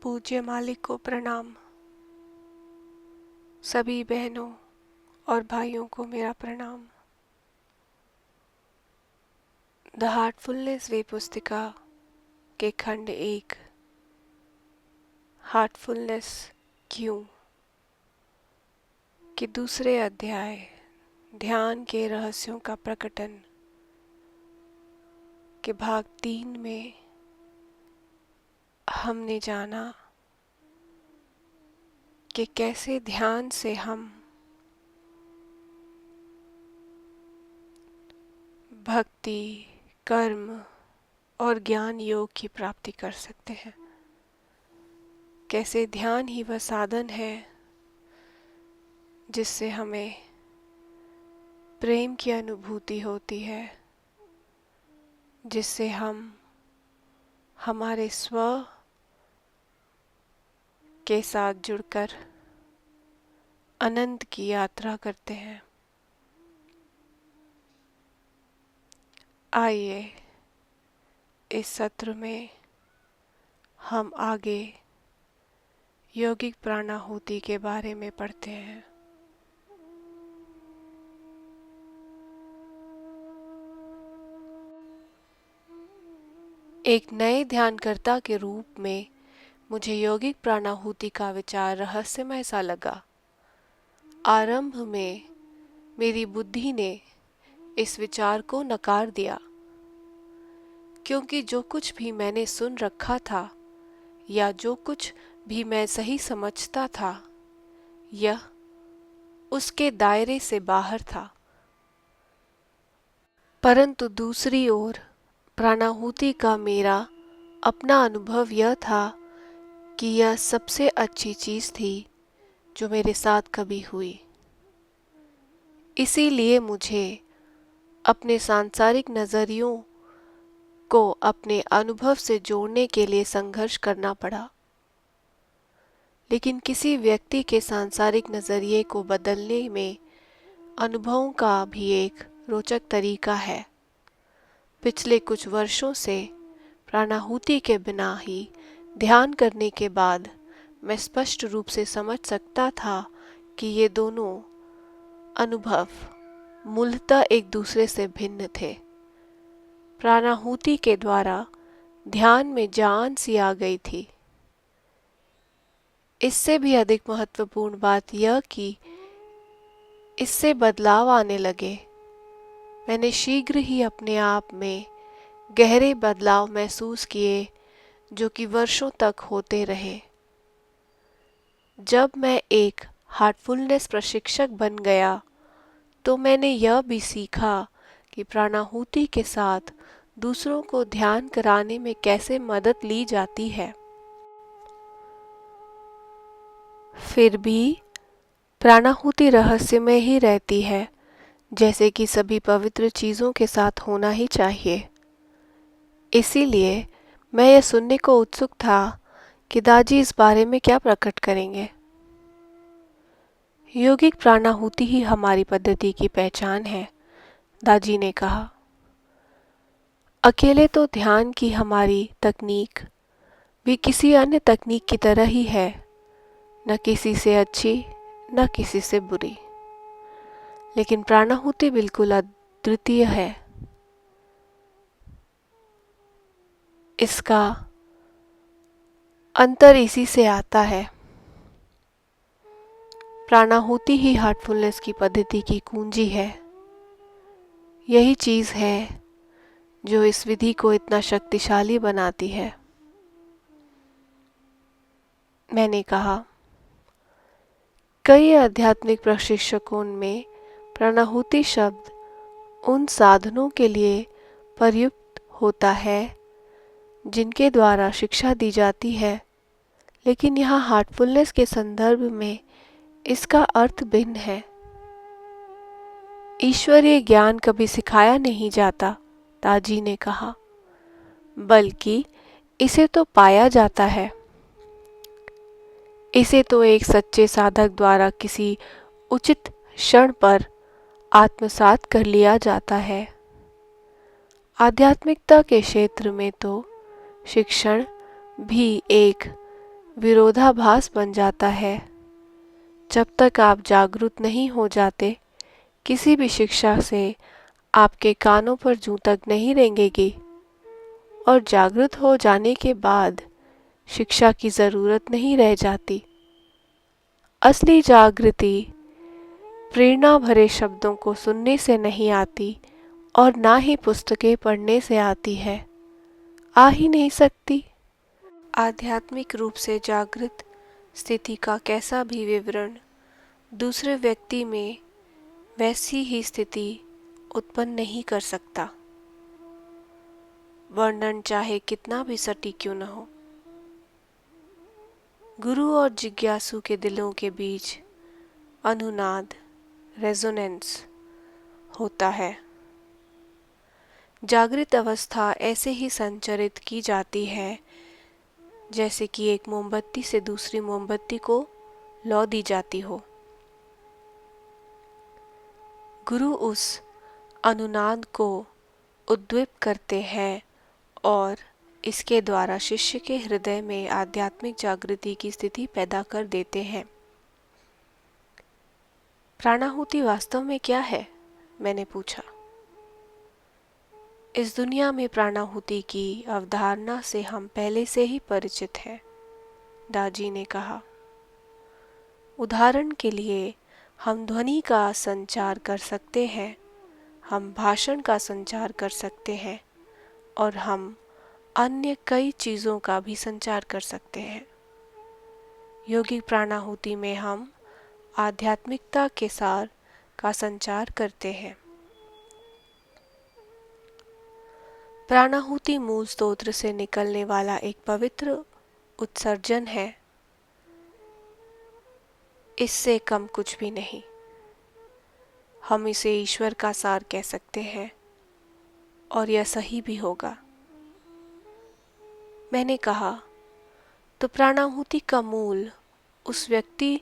पूज्य मालिक को प्रणाम। सभी बहनों और भाइयों को मेरा प्रणाम। द हार्टफुलनेस वे पुस्तिका के खंड 1 हार्टफुलनेस क्यों के दूसरे अध्याय ध्यान के रहस्यों का प्रकटन के भाग 3 में हमने जाना कि कैसे ध्यान से हम भक्ति, कर्म और ज्ञान योग की प्राप्ति कर सकते हैं। कैसे ध्यान ही वह साधन है जिससे हमें प्रेम की अनुभूति होती है, जिससे हम हमारे स्व के साथ जुड़कर अनंत की यात्रा करते हैं। आइए इस सत्र में हम आगे यौगिक प्राणाहुति के बारे में पढ़ते हैं। एक नए ध्यानकर्ता के रूप में मुझे यौगिक प्राणाहुति का विचार रहस्यमय सा लगा। आरंभ में मेरी बुद्धि ने इस विचार को नकार दिया, क्योंकि जो कुछ भी मैंने सुन रखा था या जो कुछ भी मैं सही समझता था, यह उसके दायरे से बाहर था। परंतु दूसरी ओर प्राणाहुति का मेरा अपना अनुभव यह था कि यह सबसे अच्छी चीज थी जो मेरे साथ कभी हुई। इसीलिए मुझे अपने सांसारिक नजरियों को अपने अनुभव से जोड़ने के लिए संघर्ष करना पड़ा। लेकिन किसी व्यक्ति के सांसारिक नजरिए को बदलने में अनुभवों का भी एक रोचक तरीका है। पिछले कुछ वर्षों से प्राणाहुति के बिना ही ध्यान करने के बाद मैं स्पष्ट रूप से समझ सकता था कि ये दोनों अनुभव मूलतः एक दूसरे से भिन्न थे। प्राणाहुति के द्वारा ध्यान में जान सी आ गई थी। इससे भी अधिक महत्वपूर्ण बात यह कि इससे बदलाव आने लगे। मैंने शीघ्र ही अपने आप में गहरे बदलाव महसूस किए जो कि वर्षों तक होते रहे। जब मैं एक हार्टफुलनेस प्रशिक्षक बन गया तो मैंने यह भी सीखा कि प्राणाहुति के साथ दूसरों को ध्यान कराने में कैसे मदद ली जाती है। फिर भी प्राणाहुति रहस्यमय ही रहती है, जैसे कि सभी पवित्र चीजों के साथ होना ही चाहिए। इसीलिए मैं यह सुनने को उत्सुक था कि दाजी इस बारे में क्या प्रकट करेंगे। यौगिक प्राणाहुति ही हमारी पद्धति की पहचान है, दाजी ने कहा। अकेले तो ध्यान की हमारी तकनीक भी किसी अन्य तकनीक की तरह ही है, न किसी से अच्छी न किसी से बुरी। लेकिन प्राणाहुति बिल्कुल अद्वितीय है। इसका अंतर इसी से आता है। प्राणाहुति ही हार्टफुलनेस की पद्धति की कुंजी है। यही चीज है जो इस विधि को इतना शक्तिशाली बनाती है। मैंने कहा, कई आध्यात्मिक प्रशिक्षकों में प्राणाहुति शब्द उन साधनों के लिए प्रयुक्त होता है जिनके द्वारा शिक्षा दी जाती है, लेकिन यहाँ हार्टफुलनेस के संदर्भ में इसका अर्थ भिन्न है। ईश्वरीय ज्ञान कभी सिखाया नहीं जाता, ताजी ने कहा, बल्कि इसे तो पाया जाता है। इसे तो एक सच्चे साधक द्वारा किसी उचित क्षण पर आत्मसात कर लिया जाता है। आध्यात्मिकता के क्षेत्र में तो शिक्षण भी एक विरोधाभास बन जाता है। जब तक आप जागरूक नहीं हो जाते, किसी भी शिक्षा से आपके कानों पर जूं तक नहीं रेंगेगी, और जागृत हो जाने के बाद शिक्षा की जरूरत नहीं रह जाती। असली जागृति प्रेरणा भरे शब्दों को सुनने से नहीं आती और ना ही पुस्तकें पढ़ने से आती है, आ ही नहीं सकती। आध्यात्मिक रूप से जागृत स्थिति का कैसा भी विवरण दूसरे व्यक्ति में वैसी ही स्थिति उत्पन्न नहीं कर सकता, वर्णन चाहे कितना भी सटीक क्यों न हो। गुरु और जिज्ञासु के दिलों के बीच अनुनाद, रेजोनेंस होता है। जागृत अवस्था ऐसे ही संचरित की जाती है जैसे कि एक मोमबत्ती से दूसरी मोमबत्ती को लौ दी जाती हो। गुरु उस अनुनाद को उद्दीपित करते हैं और इसके द्वारा शिष्य के हृदय में आध्यात्मिक जागृति की स्थिति पैदा कर देते हैं। प्राणाहुति वास्तव में क्या है? मैंने पूछा। इस दुनिया में प्राणाहुति की अवधारणा से हम पहले से ही परिचित हैं, दाजी ने कहा। उदाहरण के लिए हम ध्वनि का संचार कर सकते हैं, हम भाषण का संचार कर सकते हैं और हम अन्य कई चीज़ों का भी संचार कर सकते हैं। योगिक प्राणाहुति में हम आध्यात्मिकता के सार का संचार करते हैं। प्राणाहुति मूल स्तोत्र से निकलने वाला एक पवित्र उत्सर्जन है, इससे कम कुछ भी नहीं। हम इसे ईश्वर का सार कह सकते हैं और यह सही भी होगा। मैंने कहा, तो प्राणाहुति का मूल उस व्यक्ति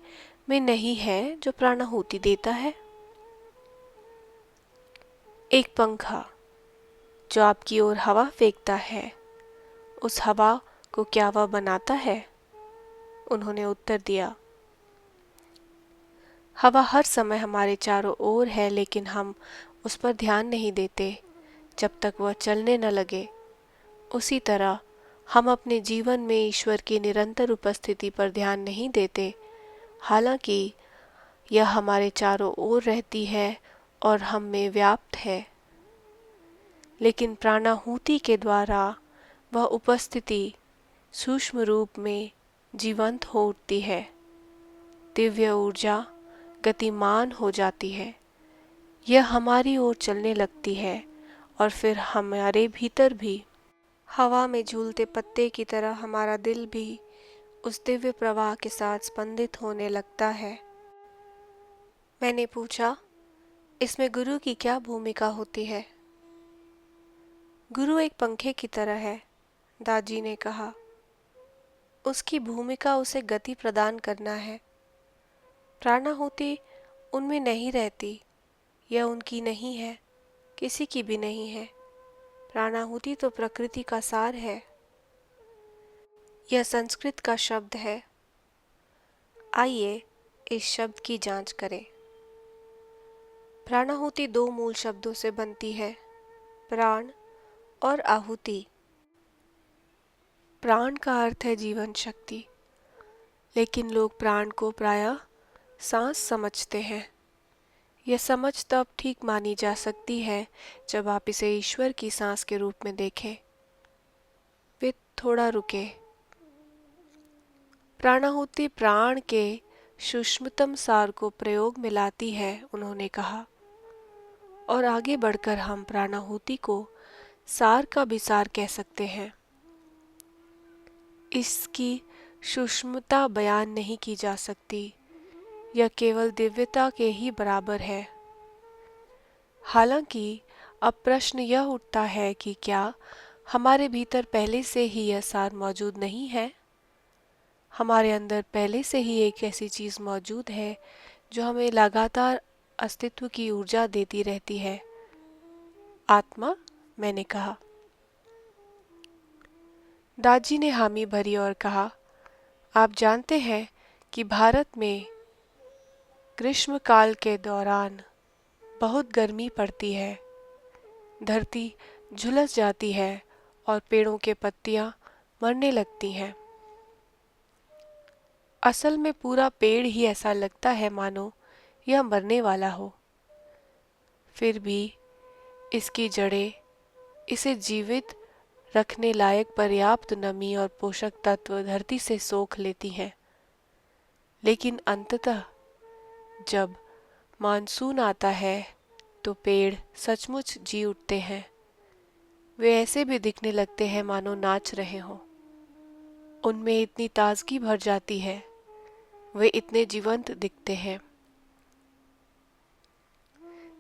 में नहीं है जो प्राणाहुति देता है? एक पंखा जो आपकी ओर हवा फेंकता है, उस हवा को क्या वह बनाता है? उन्होंने उत्तर दिया, हवा हर समय हमारे चारों ओर है, लेकिन हम उस पर ध्यान नहीं देते जब तक वह चलने न लगे। उसी तरह हम अपने जीवन में ईश्वर की निरंतर उपस्थिति पर ध्यान नहीं देते, हालांकि यह हमारे चारों ओर रहती है और हम में व्याप्त है। लेकिन प्राणाहुति के द्वारा वह उपस्थिति सूक्ष्म रूप में जीवंत हो उठती है। दिव्य ऊर्जा गतिमान हो जाती है, यह हमारी ओर चलने लगती है और फिर हमारे भीतर भी हवा में झूलते पत्ते की तरह हमारा दिल भी उस दिव्य प्रवाह के साथ स्पंदित होने लगता है। मैंने पूछा, इसमें गुरु की क्या भूमिका होती है? गुरु एक पंखे की तरह है, दादी ने कहा। उसकी भूमिका उसे गति प्रदान करना है। प्राणाहुति उनमें नहीं रहती, यह उनकी नहीं है, किसी की भी नहीं है। प्राणाहुति तो प्रकृति का सार है। यह संस्कृत का शब्द है। आइए इस शब्द की जांच करें। प्राणाहुति दो मूल शब्दों से बनती है, प्राण और आहुति। प्राण का अर्थ है जीवन शक्ति, लेकिन लोग प्राण को प्रायः सांस समझते हैं। यह समझ तब ठीक मानी जा सकती है जब आप इसे ईश्वर की सांस के रूप में देखें। वे थोड़ा रुके। प्राणाहुति प्राण के सूक्ष्मतम सार को प्रयोग में लाती है, उन्होंने कहा, और आगे बढ़कर हम प्राणाहुति को सार का भी सार कह सकते हैं। इसकी सूक्ष्मता बयान नहीं की जा सकती, यह केवल दिव्यता के ही बराबर है। हालांकि अब प्रश्न यह उठता है कि क्या हमारे भीतर पहले से ही यह सार मौजूद नहीं है? हमारे अंदर पहले से ही एक ऐसी चीज मौजूद है जो हमें लगातार अस्तित्व की ऊर्जा देती रहती है, आत्मा, मैंने कहा। दादी ने हामी भरी और कहा, आप जानते हैं कि भारत में ग्रीष्म काल के दौरान बहुत गर्मी पड़ती है, धरती झुलस जाती है और पेड़ों के पत्तियां मरने लगती हैं। असल में पूरा पेड़ ही ऐसा लगता है मानो यह मरने वाला हो। फिर भी इसकी जड़ें इसे जीवित रखने लायक पर्याप्त नमी और पोषक तत्व धरती से सोख लेती हैं। लेकिन अंततः जब मानसून आता है तो पेड़ सचमुच जी उठते हैं। वे ऐसे भी दिखने लगते हैं मानो नाच रहे हों। उनमें इतनी ताजगी भर जाती है, वे इतने जीवंत दिखते हैं।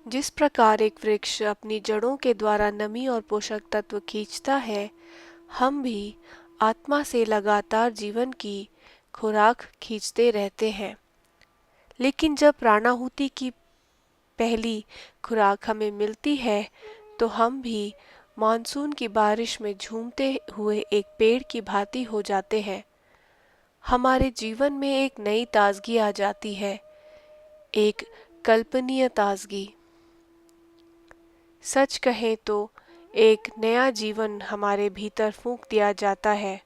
जिस प्रकार एक वृक्ष अपनी जड़ों के द्वारा नमी और पोषक तत्व खींचता है, हम भी आत्मा से लगातार जीवन की खुराक खींचते रहते हैं। लेकिन जब प्राणाहुति की पहली खुराक हमें मिलती है तो हम भी मानसून की बारिश में झूमते हुए एक पेड़ की भांति हो जाते हैं। हमारे जीवन में एक नई ताजगी आ जाती है, एक कल्पनीय ताजगी। सच कहें तो एक नया जीवन हमारे भीतर फूंक दिया जाता है।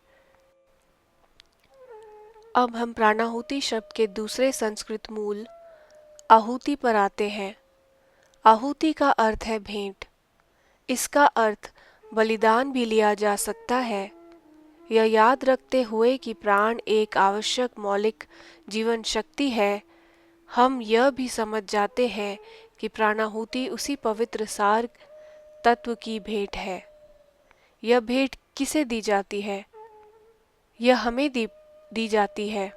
अब हम प्राणाहुति शब्द के दूसरे संस्कृत मूल आहुति पर आते हैं। आहुति का अर्थ है भेंट। इसका अर्थ बलिदान भी लिया जा सकता है। यह याद रखते हुए कि प्राण एक आवश्यक मौलिक जीवन शक्ति है, हम यह भी समझ जाते हैं कि प्राणाहुति उसी पवित्र सार तत्व की भेंट है। यह भेंट किसे दी जाती है? यह हमें दी जाती है।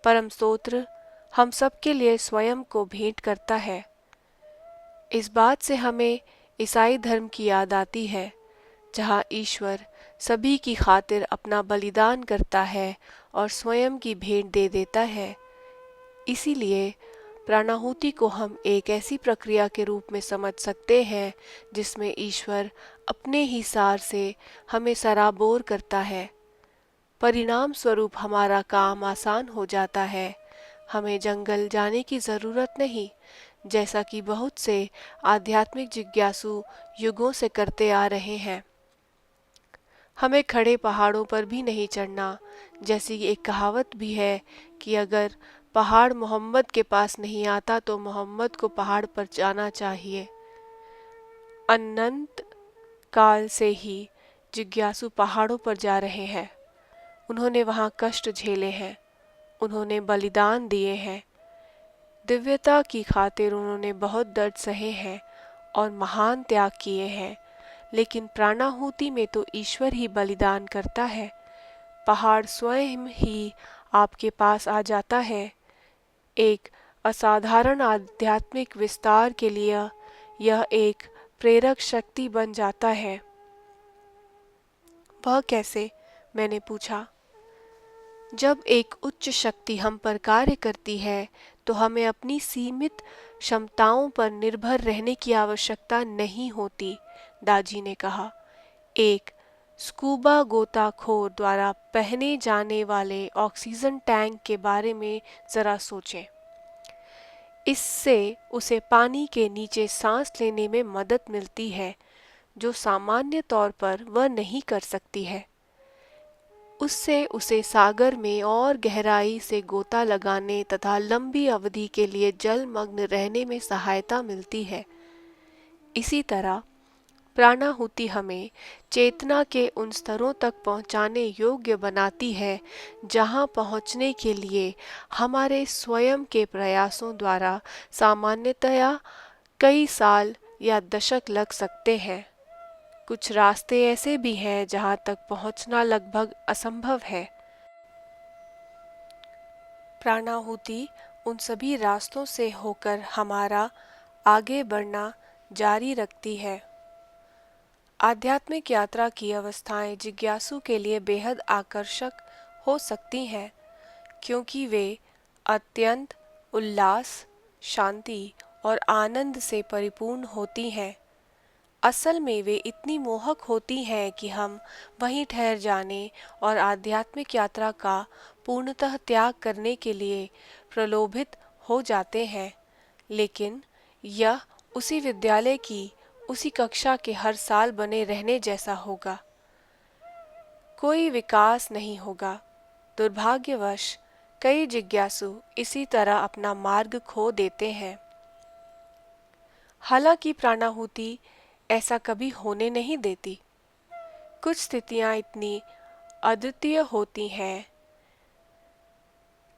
परम स्तोत्र हम सबके लिए स्वयं को भेंट करता है। इस बात से हमें ईसाई धर्म की याद आती है, जहाँ ईश्वर सभी की खातिर अपना बलिदान करता है और स्वयं की भेंट दे देता है। इसीलिए प्राणाहुति को हम एक ऐसी प्रक्रिया के रूप में समझ सकते हैं जिसमें ईश्वर अपने ही सार से हमें सराबोर करता है। परिणाम स्वरूप हमारा काम आसान हो जाता है। हमें जंगल जाने की ज़रूरत नहीं, जैसा कि बहुत से आध्यात्मिक जिज्ञासु युगों से करते आ रहे हैं। हमें खड़े पहाड़ों पर भी नहीं चढ़ना, जैसी एक कहावत भी है कि अगर पहाड़ मोहम्मद के पास नहीं आता तो मोहम्मद को पहाड़ पर जाना चाहिए। अनंत काल से ही जिज्ञासु पहाड़ों पर जा रहे हैं। उन्होंने वहाँ कष्ट झेले हैं, उन्होंने बलिदान दिए हैं, दिव्यता की खातिर उन्होंने बहुत दर्द सहे हैं और महान त्याग किए हैं। लेकिन प्राणाहुति में तो ईश्वर ही बलिदान करता है। पहाड़ स्वयं ही आपके पास आ जाता है। एक असाधारण आध्यात्मिक विस्तार के लिए यह एक प्रेरक शक्ति बन जाता है। वह कैसे? मैंने पूछा। जब एक उच्च शक्ति हम पर कार्य करती है तो हमें अपनी सीमित क्षमताओं पर निर्भर रहने की आवश्यकता नहीं होती, दाजी ने कहा। एक स्कूबा गोताखोर द्वारा पहने जाने वाले ऑक्सीजन टैंक के बारे में ज़रा सोचें। इससे उसे पानी के नीचे सांस लेने में मदद मिलती है, जो सामान्य तौर पर वह नहीं कर सकती है। उससे उसे सागर में और गहराई से गोता लगाने तथा लंबी अवधि के लिए जलमग्न रहने में सहायता मिलती है। इसी तरह प्राणाहुति हमें चेतना के उन स्तरों तक पहुंचाने योग्य बनाती है जहां पहुंचने के लिए हमारे स्वयं के प्रयासों द्वारा सामान्यतया कई साल या दशक लग सकते हैं। कुछ रास्ते ऐसे भी हैं जहां तक पहुंचना लगभग असंभव है। प्राणाहुति उन सभी रास्तों से होकर हमारा आगे बढ़ना जारी रखती है। आध्यात्मिक यात्रा की अवस्थाएं जिज्ञासु के लिए बेहद आकर्षक हो सकती हैं, क्योंकि वे अत्यंत उल्लास, शांति और आनंद से परिपूर्ण होती हैं। असल में वे इतनी मोहक होती हैं कि हम वहीं ठहर जाने और आध्यात्मिक यात्रा का पूर्णतः त्याग करने के लिए प्रलोभित हो जाते हैं। लेकिन यह उसी विद्यालय की उसी कक्षा के हर साल बने रहने जैसा होगा। कोई विकास नहीं होगा। दुर्भाग्यवश कई जिज्ञासु इसी तरह अपना मार्ग खो देते हैं। हालांकि प्राणाहुति ऐसा कभी होने नहीं देती। कुछ स्थितियां इतनी अद्वितीय होती हैं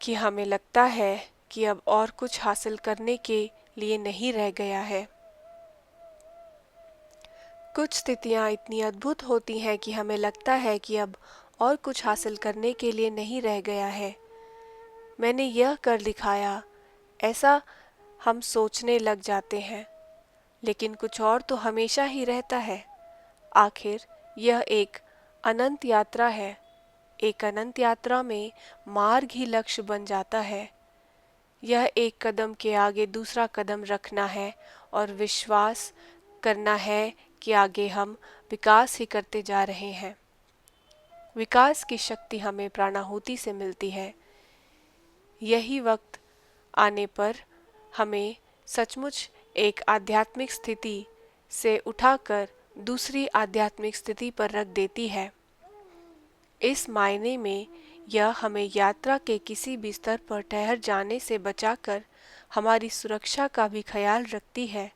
कि हमें लगता है कि अब और कुछ हासिल करने के लिए नहीं रह गया है। कुछ स्थितियां इतनी अद्भुत होती हैं कि हमें लगता है कि अब और कुछ हासिल करने के लिए नहीं रह गया है। मैंने यह कर दिखाया, ऐसा हम सोचने लग जाते हैं। लेकिन कुछ और तो हमेशा ही रहता है। आखिर यह एक अनंत यात्रा है। एक अनंत यात्रा में मार्ग ही लक्ष्य बन जाता है। यह एक कदम के आगे दूसरा कदम रखना है और विश्वास करना है कि आगे हम विकास ही करते जा रहे हैं। विकास की शक्ति हमें प्राणाहुति से मिलती है। यही वक्त आने पर हमें सचमुच एक आध्यात्मिक स्थिति से उठाकर दूसरी आध्यात्मिक स्थिति पर रख देती है। इस मायने में यह हमें यात्रा के किसी भी स्तर पर ठहर जाने से बचाकर हमारी सुरक्षा का भी ख्याल रखती है।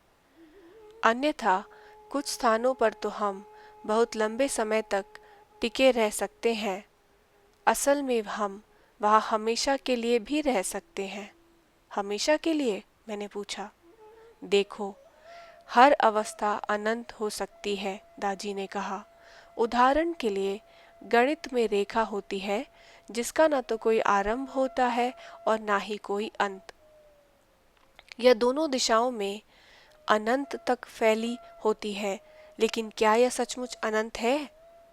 अन्यथा कुछ स्थानों पर तो हम बहुत लंबे समय तक टिके रह सकते हैं। असल में हम वहाँ हमेशा के लिए भी रह सकते हैं। हमेशा के लिए? मैंने पूछा। देखो, हर अवस्था अनंत हो सकती है, दाजी ने कहा। उदाहरण के लिए गणित में रेखा होती है जिसका न तो कोई आरंभ होता है और ना ही कोई अंत। यह दोनों दिशाओं में अनंत तक फैली होती है, लेकिन क्या यह सचमुच अनंत है?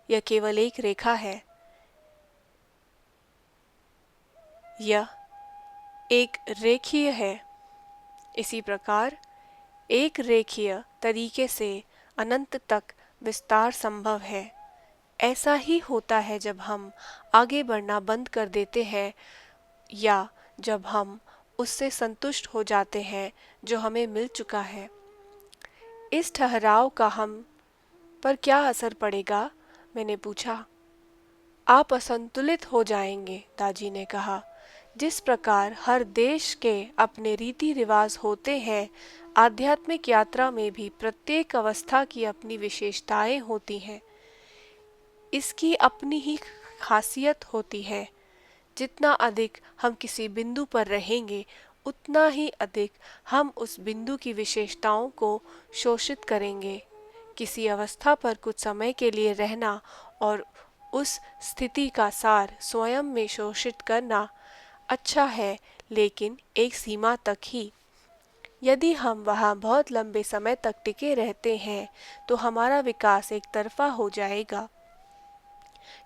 यह केवल एक रेखा है। यह एक रेखीय है। इसी प्रकार एक रेखीय तरीके से अनंत तक विस्तार संभव है। ऐसा ही होता है जब हम आगे बढ़ना बंद कर देते हैं या जब हम उससे संतुष्ट हो जाते हैं जो हमें मिल चुका है। इस ठहराव का हम पर क्या असर पड़ेगा? मैंने पूछा। आप असंतुलित हो जाएंगे, दाजी ने कहा। जिस प्रकार हर देश के अपने रीति रिवाज होते हैं, आध्यात्मिक यात्रा में भी प्रत्येक अवस्था की अपनी विशेषताएं होती हैं। इसकी अपनी ही खासियत होती है। जितना अधिक हम किसी बिंदु पर रहेंगे, उतना ही अधिक हम उस बिंदु की विशेषताओं को शोषित करेंगे। किसी अवस्था पर कुछ समय के लिए रहना और उस स्थिति का सार स्वयं में शोषित करना अच्छा है, लेकिन एक सीमा तक ही। यदि हम वहाँ बहुत लंबे समय तक टिके रहते हैं तो हमारा विकास एक तरफा हो जाएगा।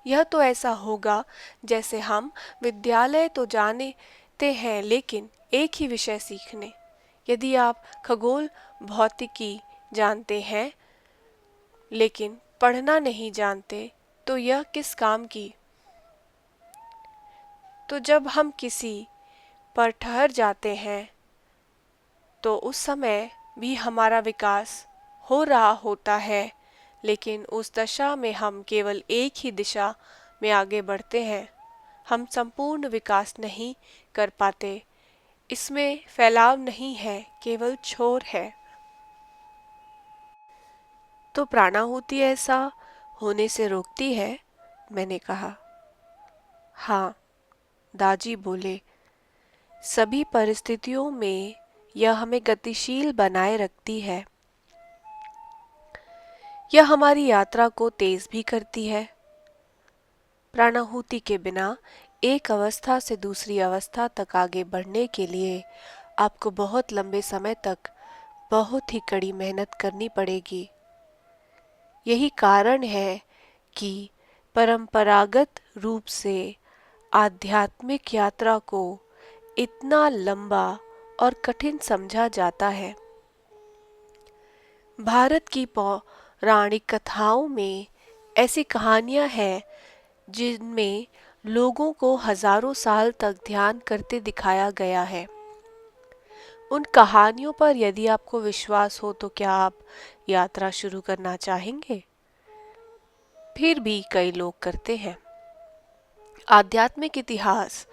यह तो ऐसा होगा जैसे हम विद्यालय तो जानते हैं लेकिन एक ही विषय सीखने। यदि आप खगोल भौतिकी जानते हैं लेकिन पढ़ना नहीं जानते तो यह किस काम की? तो जब हम किसी पर ठहर जाते हैं तो उस समय भी हमारा विकास हो रहा होता है, लेकिन उस दशा में हम केवल एक ही दिशा में आगे बढ़ते हैं। हम संपूर्ण विकास नहीं कर पाते। इसमें फैलाव नहीं है, केवल छोर है। तो प्राणाहुति ऐसा होने से रोकती है? मैंने कहा। हाँ, दाजी बोले। सभी परिस्थितियों में यह हमें गतिशील बनाए रखती है। यह हमारी यात्रा को तेज भी करती है। प्राणाहुति के बिना एक अवस्था से दूसरी अवस्था तक आगे बढ़ने के लिए आपको बहुत लंबे समय तक बहुत ही कड़ी मेहनत करनी पड़ेगी। यही कारण है कि परंपरागत रूप से आध्यात्मिक यात्रा को इतना लंबा और कठिन समझा जाता है। भारत की पौराणिक कथाओं में ऐसी कहानियां हैं जिनमें लोगों को हजारों साल तक ध्यान करते दिखाया गया है। उन कहानियों पर यदि आपको विश्वास हो तो क्या आप यात्रा शुरू करना चाहेंगे? फिर भी कई लोग करते हैं। आध्यात्मिक इतिहास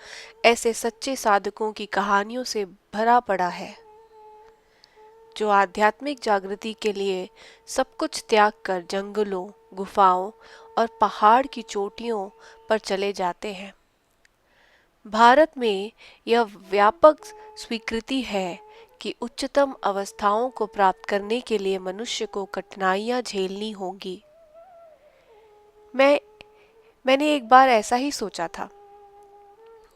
ऐसे सच्चे साधकों की कहानियों से भरा पड़ा है जो आध्यात्मिक जागृति के लिए सब कुछ त्याग कर जंगलों, गुफाओं और पहाड़ की चोटियों पर चले जाते हैं। भारत में यह व्यापक स्वीकृति है कि उच्चतम अवस्थाओं को प्राप्त करने के लिए मनुष्य को कठिनाइयां झेलनी होगी। मैंने एक बार ऐसा ही सोचा था।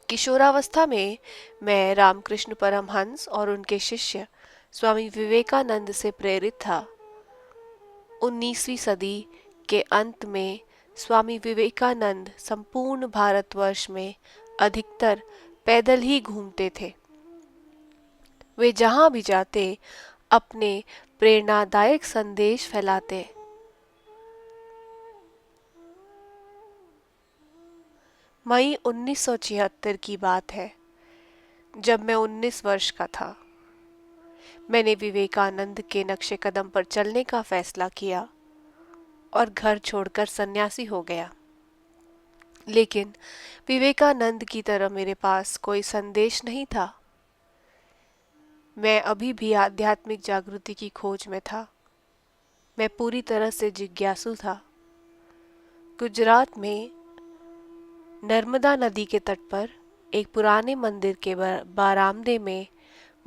किशोरावस्था में मैं रामकृष्ण परमहंस और उनके शिष्य स्वामी विवेकानंद से प्रेरित था। 19वीं सदी के अंत में स्वामी विवेकानंद संपूर्ण भारतवर्ष में अधिकतर पैदल ही घूमते थे। वे जहां भी जाते अपने प्रेरणादायक संदेश फैलाते। मई 1976 की बात है, जब मैं 19 वर्ष का था। मैंने विवेकानंद के नक्शे कदम पर चलने का फैसला किया और घर छोड़कर सन्यासी हो गया। लेकिन विवेकानंद की तरह मेरे पास कोई संदेश नहीं था। मैं अभी भी आध्यात्मिक जागृति की खोज में था। मैं पूरी तरह से जिज्ञासु था। गुजरात में नर्मदा नदी के तट पर एक पुराने मंदिर के बारामदे में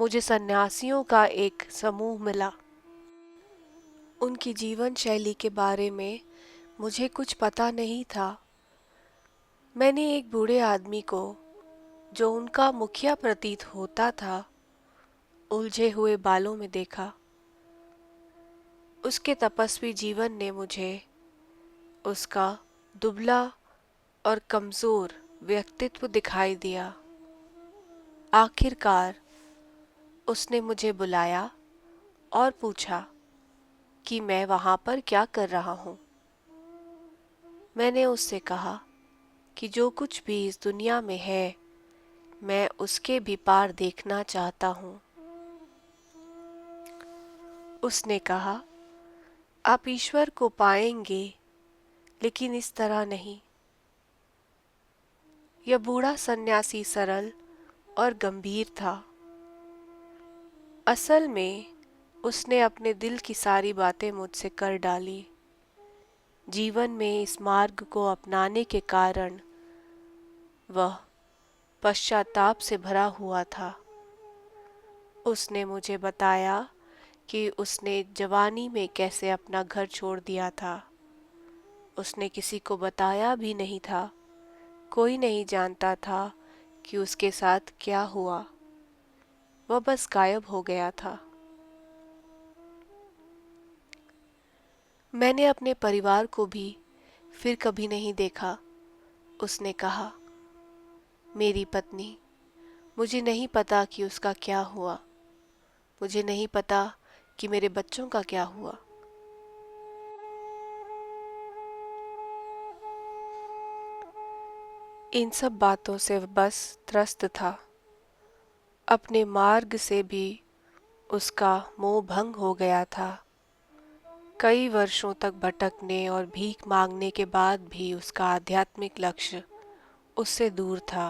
मुझे सन्यासियों का एक समूह मिला। उनकी जीवन शैली के बारे में मुझे कुछ पता नहीं था। मैंने एक बूढ़े आदमी को, जो उनका मुखिया प्रतीत होता था, उलझे हुए बालों में देखा। उसके तपस्वी जीवन ने मुझे उसका दुबला और कमजोर व्यक्तित्व दिखाई दिया। आखिरकार उसने मुझे बुलाया और पूछा कि मैं वहां पर क्या कर रहा हूं। मैंने उससे कहा कि जो कुछ भी इस दुनिया में है, मैं उसके भी पार देखना चाहता हूं। उसने कहा, आप ईश्वर को पाएंगे, लेकिन इस तरह नहीं। यह बूढ़ा सन्यासी सरल और गंभीर था। असल में उसने अपने दिल की सारी बातें मुझसे कर डाली। जीवन में इस मार्ग को अपनाने के कारण वह पश्चाताप से भरा हुआ था। उसने मुझे बताया कि उसने जवानी में कैसे अपना घर छोड़ दिया था। उसने किसी को बताया भी नहीं था। कोई नहीं जानता था कि उसके साथ क्या हुआ। वह बस गायब हो गया था। मैंने अपने परिवार को भी फिर कभी नहीं देखा। उसने कहा, मेरी पत्नी, मुझे नहीं पता कि उसका क्या हुआ। मुझे नहीं पता कि मेरे बच्चों का क्या हुआ। इन सब बातों से बस त्रस्त था। अपने मार्ग से भी उसका मोह भंग हो गया था। कई वर्षों तक भटकने और भीख मांगने के बाद भी उसका आध्यात्मिक लक्ष्य उससे दूर था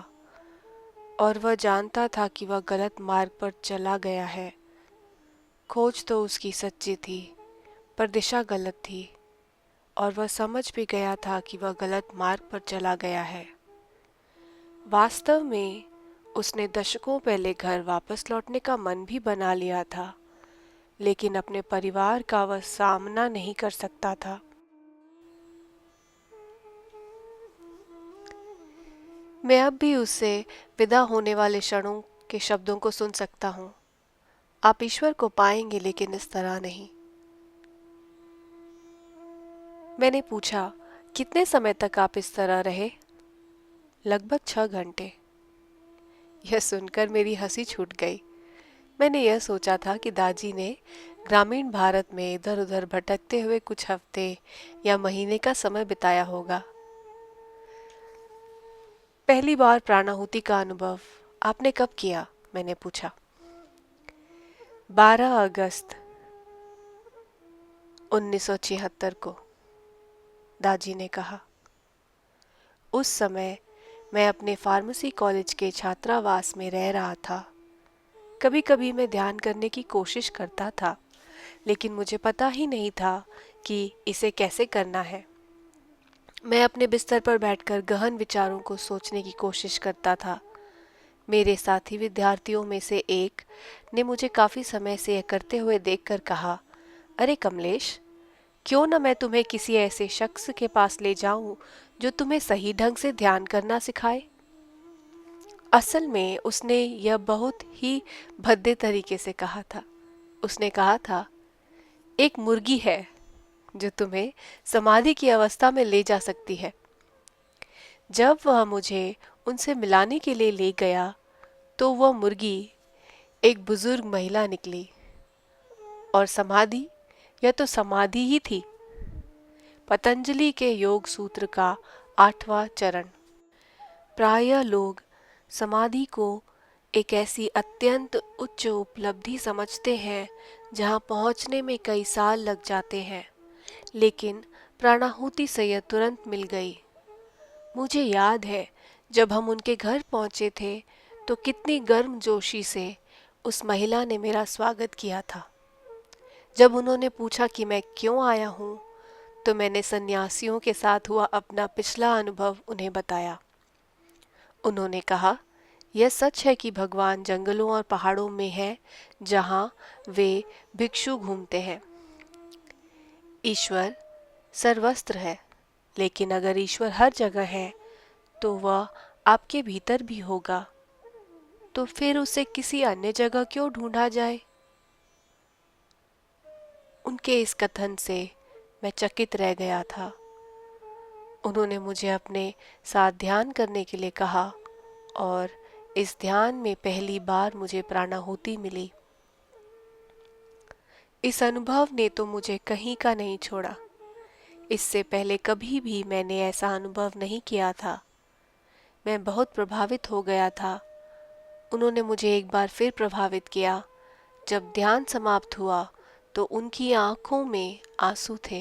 और वह जानता था कि वह गलत मार्ग पर चला गया है। खोज तो उसकी सच्ची थी, पर दिशा गलत थी और वह समझ भी गया था कि वह गलत मार्ग पर चला गया है। वास्तव में उसने दशकों पहले घर वापस लौटने का मन भी बना लिया था, लेकिन अपने परिवार का वह सामना नहीं कर सकता था। मैं अब भी उससे विदा होने वाले क्षणों के शब्दों को सुन सकता हूँ। आप ईश्वर को पाएंगे, लेकिन इस तरह नहीं। मैंने पूछा, कितने समय तक आप इस तरह रहे? लगभग 6 घंटे। यह सुनकर मेरी हंसी छूट गई। मैंने यह सोचा था कि दादी ने ग्रामीण भारत में इधर उधर भटकते हुए कुछ हफ्ते या महीने का समय बिताया होगा। पहली बार प्राणाहुति का अनुभव आपने कब किया? मैंने पूछा। 12 अगस्त 1976 को, दाजी ने कहा। उस समय मैं अपने फार्मेसी कॉलेज के छात्रावास में रह रहा था। कभी कभी मैं ध्यान करने की कोशिश करता था, लेकिन मुझे पता ही नहीं था कि इसे कैसे करना है। मैं अपने बिस्तर पर बैठकर गहन विचारों को सोचने की कोशिश करता था। मेरे साथी विद्यार्थियों में से एक ने मुझे काफी समय से यह करते हुए देखकर कहा, अरे कमलेश, क्यों न मैं तुम्हें किसी ऐसे शख्स के पास ले जाऊं जो तुम्हें सही ढंग से ध्यान करना सिखाए। असल में उसने यह बहुत ही भद्दे तरीके से कहा था। उसने कहा था, एक मुर्गी है जो तुम्हें समाधि की अवस्था में ले जा सकती है। जब वह मुझे उनसे मिलाने के लिए ले गया तो वह मुर्गी एक बुजुर्ग महिला निकली, और समाधि, यह तो समाधि ही थी। पतंजलि के योग सूत्र का 8वां चरण। प्रायः लोग समाधि को एक ऐसी अत्यंत उच्च उपलब्धि समझते हैं जहां पहुंचने में कई साल लग जाते हैं, लेकिन प्राणाहुति से यह तुरंत मिल गई। मुझे याद है जब हम उनके घर पहुंचे थे तो कितनी गर्मजोशी से उस महिला ने मेरा स्वागत किया था। जब उन्होंने पूछा कि मैं क्यों आया हूं, तो मैंने सन्यासियों के साथ हुआ अपना पिछला अनुभव उन्हें बताया। उन्होंने कहा, यह सच है कि भगवान जंगलों और पहाड़ों में है जहां वे भिक्षु घूमते हैं। ईश्वर सर्वत्र है, लेकिन अगर ईश्वर हर जगह है तो वह आपके भीतर भी होगा। तो फिर उसे किसी अन्य जगह क्यों ढूंढा जाए? उनके इस कथन से मैं चकित रह गया था। उन्होंने मुझे अपने साथ ध्यान करने के लिए कहा, और इस ध्यान में पहली बार मुझे प्राणाहुति मिली। इस अनुभव ने तो मुझे कहीं का नहीं छोड़ा। इससे पहले कभी भी मैंने ऐसा अनुभव नहीं किया था। मैं बहुत प्रभावित हो गया था। उन्होंने मुझे एक बार फिर प्रभावित किया। जब ध्यान समाप्त हुआ तो उनकी आंखों में आंसू थे।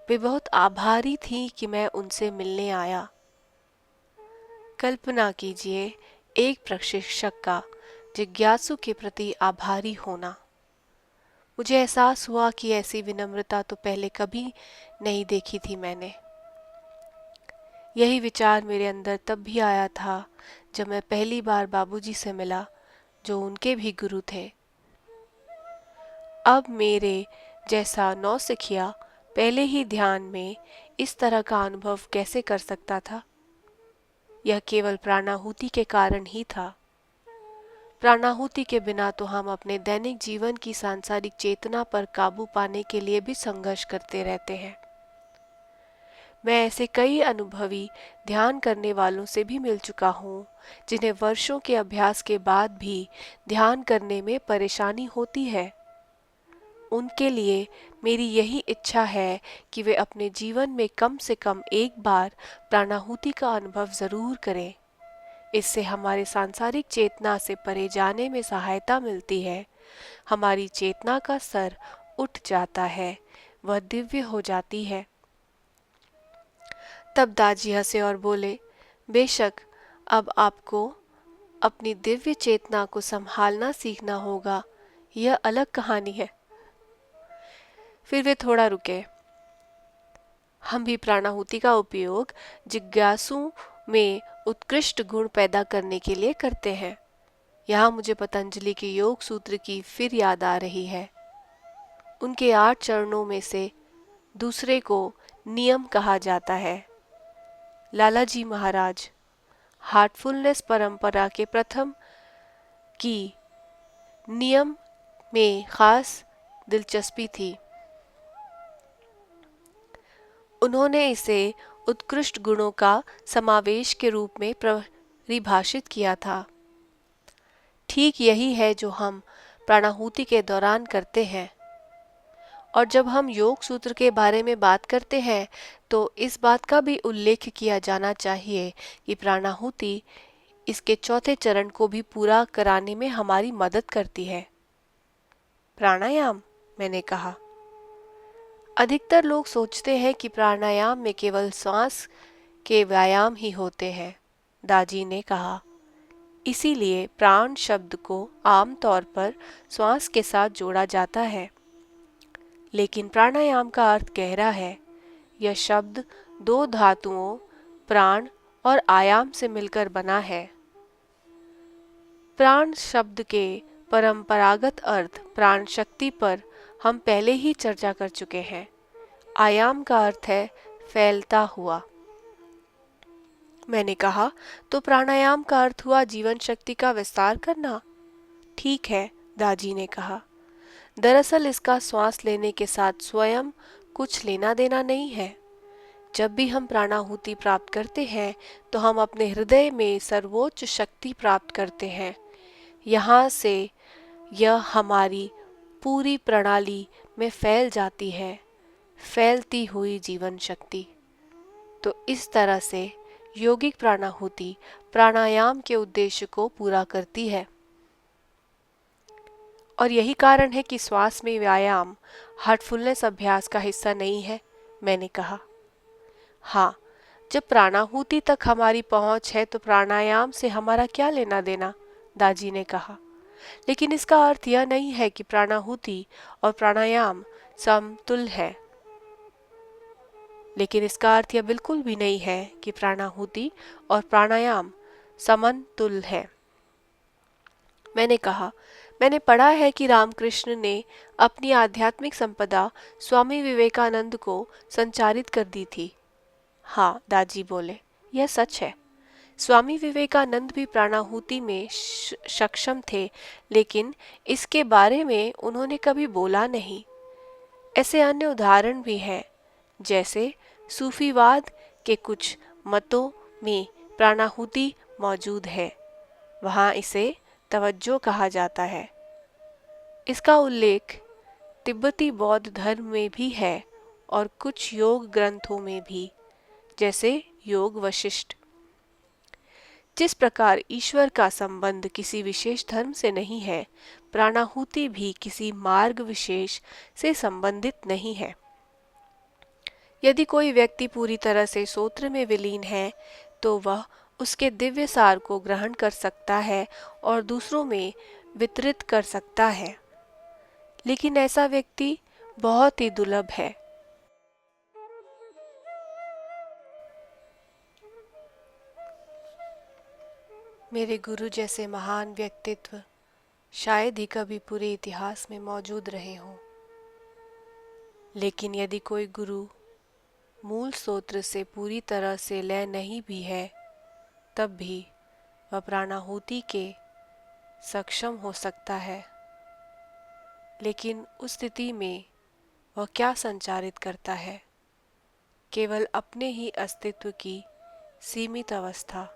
वे बहुत आभारी थी कि मैं उनसे मिलने आया। कल्पना कीजिए एक प्रशिक्षक का जिज्ञासु के प्रति आभारी होना। मुझे एहसास हुआ कि ऐसी विनम्रता तो पहले कभी नहीं देखी थी मैंने। यही विचार मेरे अंदर तब भी आया था जब मैं पहली बार बाबूजी से मिला, जो उनके भी गुरु थे। अब मेरे जैसा नौसिखिया पहले ही ध्यान में इस तरह का अनुभव कैसे कर सकता था? यह केवल प्राणाहुति के कारण ही था। प्राणाहुति के बिना तो हम अपने दैनिक जीवन की सांसारिक चेतना पर काबू पाने के लिए भी संघर्ष करते रहते हैं। मैं ऐसे कई अनुभवी ध्यान करने वालों से भी मिल चुका हूँ जिन्हें वर्षों के अभ्यास के बाद भी ध्यान करने में परेशानी होती है। उनके लिए मेरी यही इच्छा है कि वे अपने जीवन में कम से कम एक बार प्राणाहुति का अनुभव जरूर करें। इससे हमारे सांसारिक चेतना से परे जाने में सहायता मिलती है। हमारी चेतना का स्तर उठ जाता है, वह दिव्य हो जाती है। तब दाजी हंसे और बोले, बेशक, अब आपको अपनी दिव्य चेतना को संभालना सीखना होगा, यह अलग कहानी है। फिर वे थोड़ा रुके। हम भी प्राणाहुति का उपयोग जिज्ञासु में उत्कृष्ट गुण पैदा करने के लिए करते हैं। यहाँ मुझे पतंजलि के योग सूत्र की फिर याद आ रही है। उनके 8 चरणों में से दूसरे को नियम कहा जाता है। लालाजी महाराज हार्टफुलनेस परंपरा के प्रथम की नियम में खास दिलचस्पी थी। उन्होंने इसे उत्कृष्ट गुणों का समावेश के रूप में परिभाषित किया था। ठीक यही है जो हम प्राणाहुति के दौरान करते हैं। और जब हम योग सूत्र के बारे में बात करते हैं तो इस बात का भी उल्लेख किया जाना चाहिए कि प्राणाहुति इसके चौथे चरण को भी पूरा कराने में हमारी मदद करती है। प्राणायाम, मैंने कहा। अधिकतर लोग सोचते हैं कि प्राणायाम में केवल सांस के व्यायाम ही होते हैं, दाजी ने कहा। इसीलिए प्राण शब्द को आमतौर पर श्वास के साथ जोड़ा जाता है, लेकिन प्राणायाम का अर्थ गहरा है। यह शब्द दो धातुओं प्राण और आयाम से मिलकर बना है। प्राण शब्द के परंपरागत अर्थ प्राण शक्ति पर हम पहले ही चर्चा कर चुके हैं। आयाम का अर्थ है फैलता हुआ। मैंने कहा, तो प्राणायाम का अर्थ हुआ जीवन शक्ति का विस्तार करना। ठीक है, दाजी ने कहा। दरअसल इसका श्वास लेने के साथ स्वयं कुछ लेना देना नहीं है। जब भी हम प्राणाहुति प्राप्त करते हैं तो हम अपने हृदय में सर्वोच्च शक्ति प्राप्त करते हैं। यहाँ से यह हमारी पूरी प्रणाली में फैल जाती है, फैलती हुई जीवन शक्ति। तो इस तरह से यौगिक प्राणाहुति प्राणायाम के उद्देश्य को पूरा करती है। और यही कारण है कि श्वास में व्यायाम हार्टफुलनेस अभ्यास का हिस्सा नहीं है, मैंने कहा। हाँ, जब प्राणाहुति तक हमारी पहुंच है तो प्राणायाम से हमारा क्या लेना देना, दाजी ने कहा। लेकिन इसका अर्थ यह नहीं है कि प्राणाहुति और प्राणायाम समतुल्य है। लेकिन इसका अर्थ यह बिल्कुल भी नहीं है कि प्राणाहुति और प्राणायाम समतुल्य है। मैंने कहा, मैंने पढ़ा है कि रामकृष्ण ने अपनी आध्यात्मिक संपदा स्वामी विवेकानंद को संचारित कर दी थी। हाँ, दाजी बोले, यह सच है। स्वामी विवेकानंद भी प्राणाहुति में सक्षम थे, लेकिन इसके बारे में उन्होंने कभी बोला नहीं। ऐसे अन्य उदाहरण भी हैं, जैसे सूफीवाद के कुछ मतों में प्राणाहुति मौजूद है। वहाँ इसे तवज्जो कहा जाता है। इसका उल्लेख तिब्बती बौद्ध धर्म में भी है और कुछ योग ग्रंथों में भी, जैसे योग वशिष्ठ। जिस प्रकार ईश्वर का संबंध किसी विशेष धर्म से नहीं है, प्राणाहुति भी किसी मार्ग विशेष से संबंधित नहीं है। यदि कोई व्यक्ति पूरी तरह से सूत्र में विलीन है तो वह उसके दिव्य सार को ग्रहण कर सकता है और दूसरों में वितरित कर सकता है, लेकिन ऐसा व्यक्ति बहुत ही दुर्लभ है। मेरे गुरु जैसे महान व्यक्तित्व शायद ही कभी पूरे इतिहास में मौजूद रहे हों, लेकिन यदि कोई गुरु मूल सूत्र से पूरी तरह से लय नहीं भी है, तब भी वह प्राणाहुति के सक्षम हो सकता है। लेकिन उस स्थिति में वह क्या संचारित करता है? केवल अपने ही अस्तित्व की सीमित अवस्था।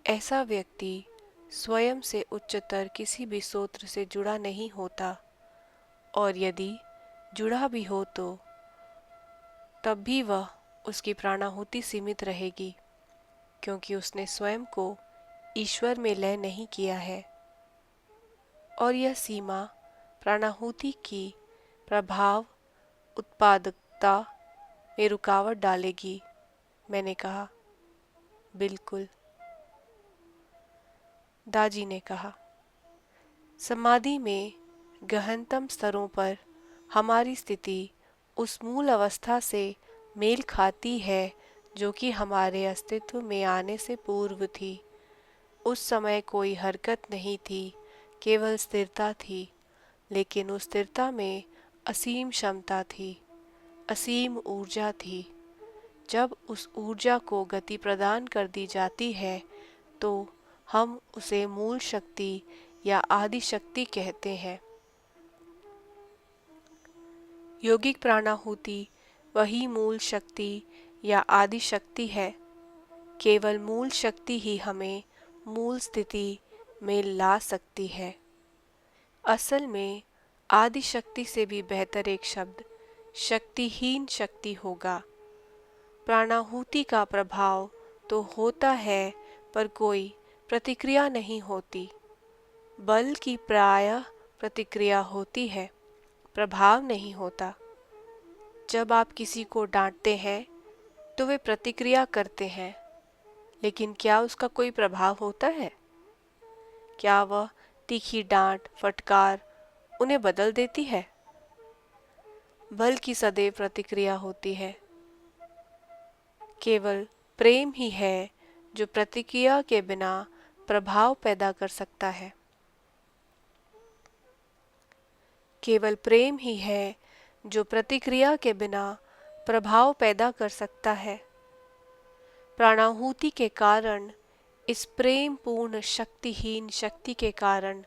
ऐसा व्यक्ति स्वयं से उच्चतर किसी भी सूत्र से जुड़ा नहीं होता, और यदि जुड़ा भी हो तो तब भी वह उसकी प्राणाहुति सीमित रहेगी, क्योंकि उसने स्वयं को ईश्वर में लय नहीं किया है। और यह सीमा प्राणाहुति की प्रभाव उत्पादकता में रुकावट डालेगी, मैंने कहा। बिल्कुल, दाजी ने कहा। समाधि में गहनतम स्तरों पर हमारी स्थिति उस मूल अवस्था से मेल खाती है जो कि हमारे अस्तित्व में आने से पूर्व थी। उस समय कोई हरकत नहीं थी, केवल स्थिरता थी, लेकिन उस स्थिरता में असीम क्षमता थी, असीम ऊर्जा थी। जब उस ऊर्जा को गति प्रदान कर दी जाती है तो हम उसे मूल शक्ति या आदि शक्ति कहते हैं। यौगिक प्राणाहुति वही मूल शक्ति या आदि शक्ति है। केवल मूल शक्ति ही हमें मूल स्थिति में ला सकती है। असल में आदि शक्ति से भी बेहतर एक शब्द शक्तिहीन शक्ति होगा। प्राणाहुति का प्रभाव तो होता है पर कोई प्रतिक्रिया नहीं होती, बल की प्रायः प्रतिक्रिया होती है, प्रभाव नहीं होता। जब आप किसी को डांटते हैं तो वे प्रतिक्रिया करते हैं, लेकिन क्या उसका कोई प्रभाव होता है? क्या वह तीखी डांट, फटकार उन्हें बदल देती है? बल की सदैव प्रतिक्रिया होती है। केवल प्रेम ही है जो प्रतिक्रिया के बिना प्रभाव पैदा कर सकता है। केवल प्रेम ही है जो प्रतिक्रिया के बिना प्रभाव पैदा कर सकता है। प्राणाहुति के कारण, इस प्रेम पूर्ण शक्तिहीन शक्ति के कारण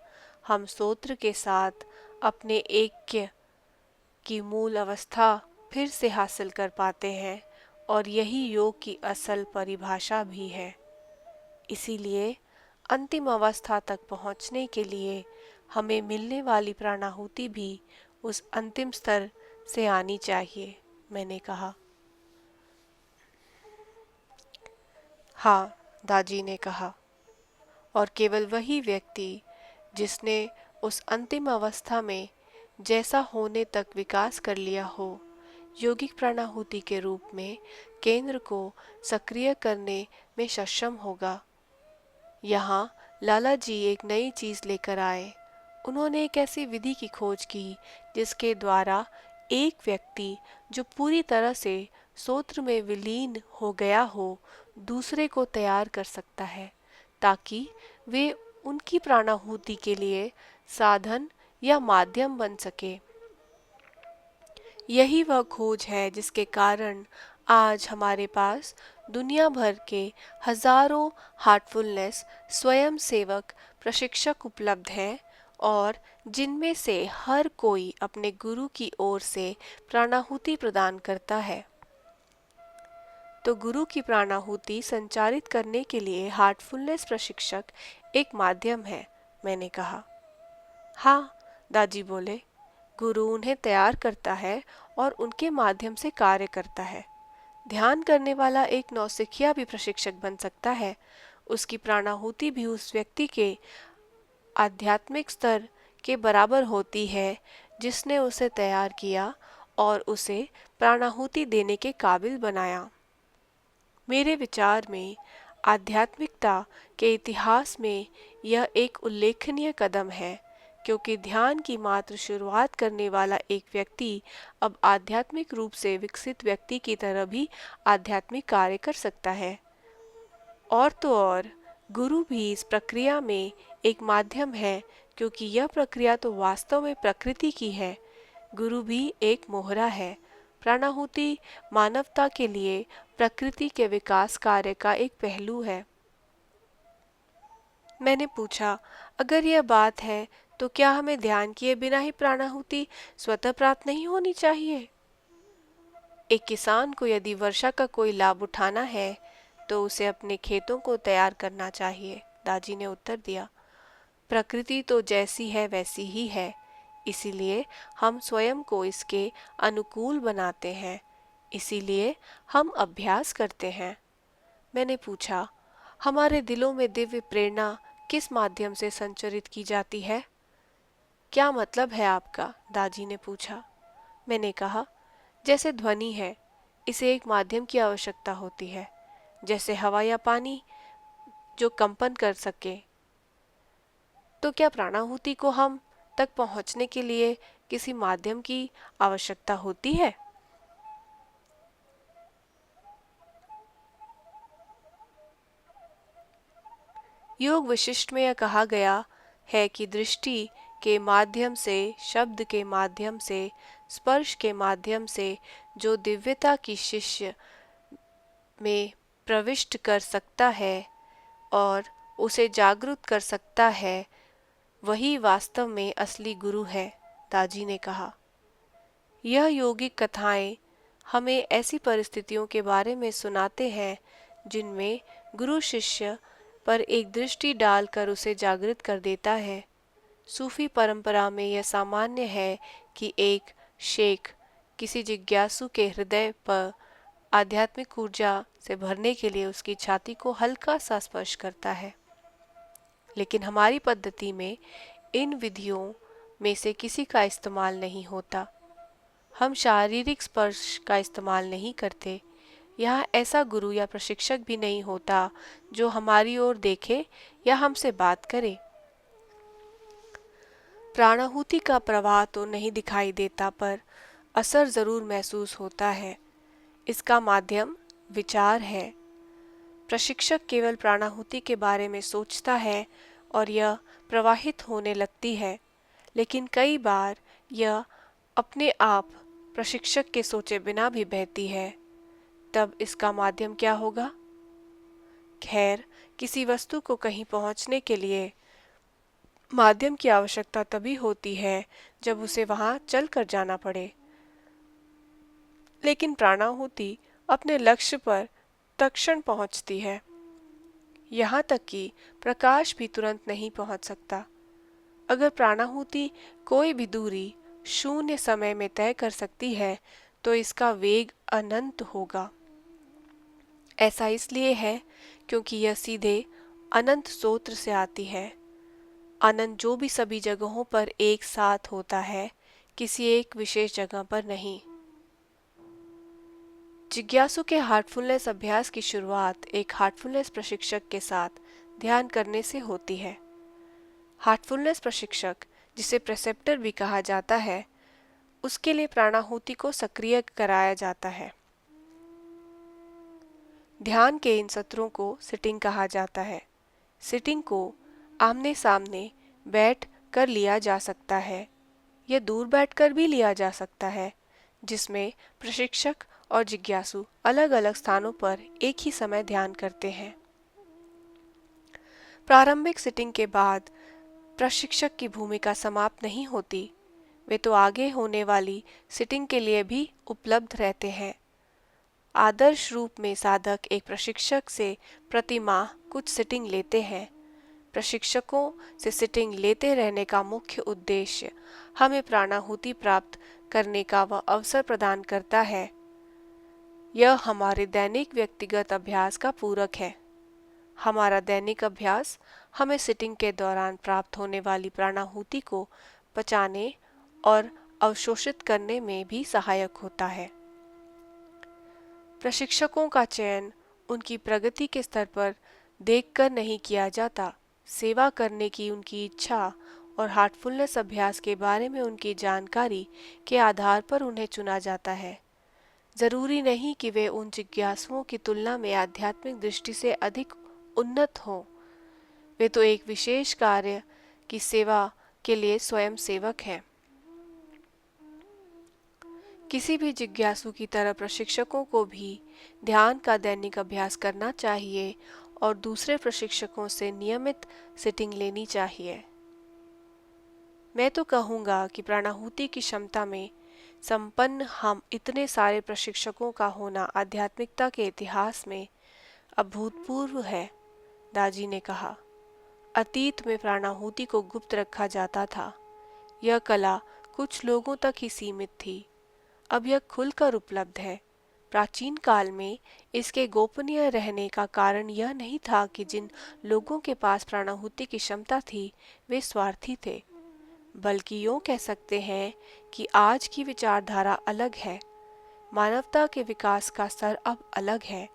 हम स्तोत्र के साथ अपने ऐक्य की मूल अवस्था फिर से हासिल कर पाते हैं, और यही योग की असल परिभाषा भी है। इसीलिए अंतिम अवस्था तक पहुंचने के लिए हमें मिलने वाली प्राणाहुति भी उस अंतिम स्तर से आनी चाहिए, मैंने कहा। हाँ, दाजी ने कहा, और केवल वही व्यक्ति जिसने उस अंतिम अवस्था में जैसा होने तक विकास कर लिया हो, योगिक प्राणाहुति के रूप में केंद्र को सक्रिय करने में सक्षम होगा। यहाँ लाला जी एक नई चीज लेकर आए। उन्होंने एक ऐसी विधि की खोज की जिसके द्वारा एक व्यक्ति जो पूरी तरह से स्तोत्र में विलीन हो गया हो, दूसरे को तैयार कर सकता है ताकि वे उनकी प्राणाहुति के लिए साधन या माध्यम बन सके। यही वह खोज है जिसके कारण आज हमारे पास दुनिया भर के हजारों हार्टफुलनेस स्वयं सेवक प्रशिक्षक उपलब्ध हैं, और जिनमें से हर कोई अपने गुरु की ओर से प्राणाहुति प्रदान करता है। तो गुरु की प्राणाहुति संचारित करने के लिए हार्टफुलनेस प्रशिक्षक एक माध्यम है, मैंने कहा। हाँ, दादी बोले, गुरु उन्हें तैयार करता है और उनके माध्यम से कार्य करता है। ध्यान करने वाला एक नौसिखिया भी प्रशिक्षक बन सकता है। उसकी प्राणाहुति भी उस व्यक्ति के आध्यात्मिक स्तर के बराबर होती है जिसने उसे तैयार किया और उसे प्राणाहुति देने के काबिल बनाया। मेरे विचार में आध्यात्मिकता के इतिहास में यह एक उल्लेखनीय कदम है, क्योंकि ध्यान की मात्र शुरुआत करने वाला एक व्यक्ति अब आध्यात्मिक रूप से विकसित व्यक्ति की तरह भी आध्यात्मिक कार्य कर सकता है। और तो और गुरु भी इस प्रक्रिया में एक माध्यम है, क्योंकि यह प्रक्रिया तो वास्तव में प्रकृति की है। गुरु भी एक मोहरा है। प्राणाहुति मानवता के लिए प्रकृति के विकास कार्य का एक पहलू है। मैंने पूछा, अगर यह बात है तो क्या हमें ध्यान किए बिना ही प्राणाहुति स्वतः प्राप्त नहीं होनी चाहिए? एक किसान को यदि वर्षा का कोई लाभ उठाना है तो उसे अपने खेतों को तैयार करना चाहिए, दादी ने उत्तर दिया। प्रकृति तो जैसी है वैसी ही है, इसीलिए हम स्वयं को इसके अनुकूल बनाते हैं, इसीलिए हम अभ्यास करते हैं। मैंने पूछा, हमारे दिलों में दिव्य प्रेरणा किस माध्यम से संचरित की जाती है? क्या मतलब है आपका? दादी ने पूछा। मैंने कहा, जैसे ध्वनि है, इसे एक माध्यम की आवश्यकता होती है, जैसे हवा या पानी जो कंपन कर सके। तो क्या प्राणाहुति को हम तक पहुंचने के लिए किसी माध्यम की आवश्यकता होती है? योग विशिष्ट में यह कहा गया है कि दृष्टि के माध्यम से, शब्द के माध्यम से, स्पर्श के माध्यम से जो दिव्यता की शिष्य में प्रविष्ट कर सकता है और उसे जागरूक कर सकता है, वही वास्तव में असली गुरु है, दादी ने कहा। यह योगिक कथाएं हमें ऐसी परिस्थितियों के बारे में सुनाते हैं जिनमें गुरु शिष्य पर एक दृष्टि डालकर उसे जागृत कर देता है। सूफी परंपरा में यह सामान्य है कि एक शेख किसी जिज्ञासु के हृदय पर आध्यात्मिक ऊर्जा से भरने के लिए उसकी छाती को हल्का सा स्पर्श करता है। लेकिन हमारी पद्धति में इन विधियों में से किसी का इस्तेमाल नहीं होता। हम शारीरिक स्पर्श का इस्तेमाल नहीं करते। यहाँ ऐसा गुरु या प्रशिक्षक भी नहीं होता जो हमारी ओर देखे या हमसे बात करे। प्राणाहुति का प्रवाह तो नहीं दिखाई देता, पर असर जरूर महसूस होता है। इसका माध्यम विचार है। प्रशिक्षक केवल प्राणाहुति के बारे में सोचता है और यह प्रवाहित होने लगती है, लेकिन कई बार यह अपने आप प्रशिक्षक के सोचे बिना भी बहती है। तब इसका माध्यम क्या होगा? खैर, किसी वस्तु को कहीं पहुंचने के लिए माध्यम की आवश्यकता तभी होती है जब उसे वहां चलकर जाना पड़े। लेकिन प्राणाहुति अपने लक्ष्य पर तत्क्षण पहुंचती है। यहाँ तक कि प्रकाश भी तुरंत नहीं पहुंच सकता। अगर प्राणाहुति कोई भी दूरी शून्य समय में तय कर सकती है तो इसका वेग अनंत होगा। ऐसा इसलिए है क्योंकि यह सीधे अनंत स्रोत से आती है। अनंत जो भी सभी जगहों पर एक साथ होता है, किसी एक विशेष जगह पर नहीं। जिज्ञासु के हार्टफुलनेस अभ्यास की शुरुआत एक हार्टफुलनेस प्रशिक्षक के साथ ध्यान करने से होती है। हार्टफुलनेस प्रशिक्षक, जिसे प्रेसेप्टर भी कहा जाता है, उसके लिए प्राणाहुति को सक्रिय कराया जाता है। ध्यान के इन सत्रों को सिटिंग कहा जाता है। सिटिंग को आमने सामने बैठ कर लिया जा सकता है या दूर बैठकर भी लिया जा सकता है, जिसमें प्रशिक्षक और जिज्ञासु अलग अलग स्थानों पर एक ही समय ध्यान करते हैं। प्रारंभिक सिटिंग के बाद प्रशिक्षक की भूमिका समाप्त नहीं होती। वे तो आगे होने वाली सिटिंग के लिए भी उपलब्ध रहते हैं। आदर्श रूप में साधक एक प्रशिक्षक से प्रति माह कुछ सिटिंग लेते हैं। प्रशिक्षकों से सिटिंग लेते रहने का मुख्य उद्देश्य हमें प्राणाहुति प्राप्त करने का वह अवसर प्रदान करता है। यह हमारे दैनिक व्यक्तिगत अभ्यास का पूरक है। हमारा दैनिक अभ्यास हमें सिटिंग के दौरान प्राप्त होने वाली प्राणाहुति को पचाने और अवशोषित करने में भी सहायक होता है। प्रशिक्षकों का चयन उनकी प्रगति के स्तर पर देखकर नहीं किया जाता। सेवा करने की उनकी इच्छा और हार्टफुलनेस अभ्यास के बारे में उनकी जानकारी के आधार पर उन्हें चुना जाता है। जरूरी नहीं कि वे उन जिज्ञासुओं की तुलना में आध्यात्मिक दृष्टि से अधिक उन्नत हों। वे तो एक विशेष कार्य की सेवा के लिए स्वयं सेवक हैं। किसी भी जिज्ञासु की तरह प्रशिक्षकों को भी ध्यान का दैनिक अभ्यास करना चाहिए और दूसरे प्रशिक्षकों से नियमित सिटिंग लेनी चाहिए। मैं तो कहूँगा कि प्राणाहुति की क्षमता में संपन्न हम इतने सारे प्रशिक्षकों का होना आध्यात्मिकता के इतिहास में अभूतपूर्व है। दाजी ने कहा, अतीत में प्राणाहुति को गुप्त रखा जाता था। यह कला कुछ लोगों तक ही सीमित थी। अब यह खुलकर उपलब्ध है। प्राचीन काल में इसके गोपनीय रहने का कारण यह नहीं था कि जिन लोगों के पास प्राणाहुति की क्षमता थी वे स्वार्थी थे, बल्कि यूँ कह सकते हैं कि आज की विचारधारा अलग है। मानवता के विकास का स्तर अब अलग है।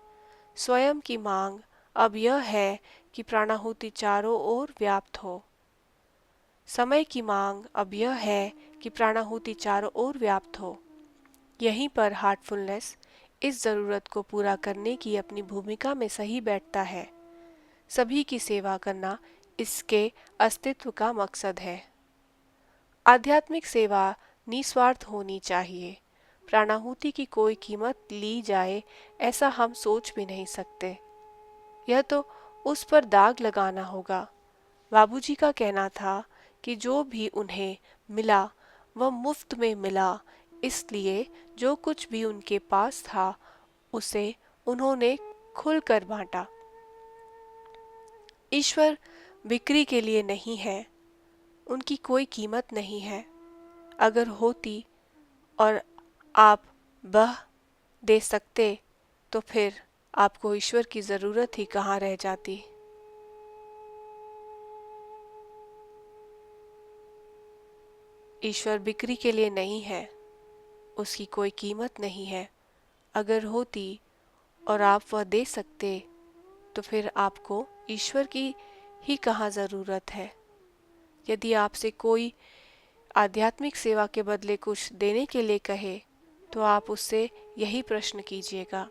स्वयं की मांग अब यह है कि प्राणाहुति चारों ओर व्याप्त हो। समय की मांग अब यह है कि प्राणाहुति चारों ओर व्याप्त हो। यहीं पर हार्टफुलनेस इस ज़रूरत को पूरा करने की अपनी भूमिका में सही बैठता है। सभी की सेवा करना इसके अस्तित्व का मकसद है। आध्यात्मिक सेवा निस्वार्थ होनी चाहिए। प्राणाहुति की कोई कीमत ली जाए ऐसा हम सोच भी नहीं सकते। यह तो उस पर दाग लगाना होगा। बाबूजी का कहना था कि जो भी उन्हें मिला वह मुफ्त में मिला, इसलिए जो कुछ भी उनके पास था उसे उन्होंने खुलकर बांटा। ईश्वर बिक्री के लिए नहीं है। उनकी कोई कीमत नहीं है। अगर होती और आप बह दे सकते तो फिर आपको ईश्वर की ज़रूरत ही कहाँ रह जाती। ईश्वर बिक्री के लिए नहीं है, उसकी कोई कीमत नहीं है। अगर होती और आप वह दे सकते तो फिर आपको ईश्वर की ही कहाँ ज़रूरत है। यदि आपसे कोई आध्यात्मिक सेवा के बदले कुछ देने के लिए कहे तो आप उससे यही प्रश्न कीजिएगा,